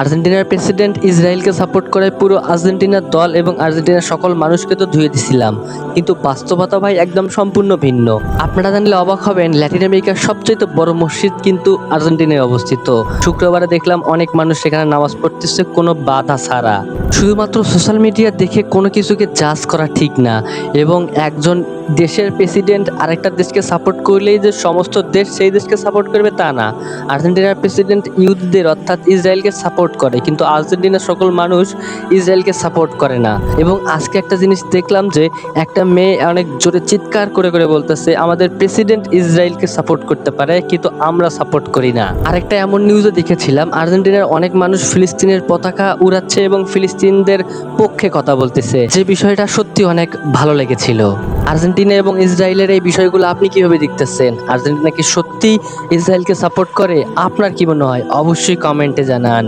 আর্জেন্টিনার প্রেসিডেন্ট ইসরায়েলকে সাপোর্ট করে পুরো আর্জেন্টিনার দল এবং আর্জেন্টিনার সকল মানুষকে তো ধুয়ে দিছিলাম, কিন্তু বাস্তবতা ভাই একদম সম্পূর্ণ ভিন্ন। আপনারা জানলে অবাক হবেন, ল্যাটিন আমেরিকার সবচেয়ে বড় মসজিদ কিন্তু আর্জেন্টিনায় অবস্থিত। শুক্রবারে দেখলাম অনেক মানুষ সেখানে নামাজ পড়তেছে কোনো বাধা ছাড়া। শুধুমাত্র সোশ্যাল মিডিয়া দেখে কোনো কিছুকে জাজ করা ঠিক না, এবং একজন দেশের প্রেসিডেন্ট আরেকটা দেশকে সাপোর্ট করলেই যে সমস্ত দেশ সেই দেশকে সাপোর্ট করবে তা না। আর্জেন্টিনার প্রেসিডেন্ট ইহুদিদের অর্থাৎ ইসরায়েলকে সাপোর্ট করে, কিন্তু আর্জেন্টিনার সকল মানুষ ইসরায়েলকে সাপোর্ট করে না। এবং আজকে একটা জিনিস দেখলাম যে একটা মেয়ে অনেক জোরে চিৎকার করে করে বলতেছে আমাদের প্রেসিডেন্ট ইসরায়েলকে সাপোর্ট করতে পারে কিন্তু আমরা সাপোর্ট করি না। আরেকটা এমন নিউজও দেখেছিলাম, আর্জেন্টিনার অনেক মানুষ ফিলিস্তিনের পতাকা উড়াচ্ছে এবং ফিলিস্তিনদের পক্ষে কথা বলতেছে, যে বিষয়টা সত্যি অনেক ভালো লেগেছিল। আর্জেন্টিনা এবং ইসরায়েলের এই বিষয়গুলো আপনি কিভাবে দেখতেছেন? আর্জেন্টিনা কি সত্যি ইসরায়েলকে সাপোর্ট করে? আপনার কি মনে হয়? অবশ্যই কমেন্টে জানান।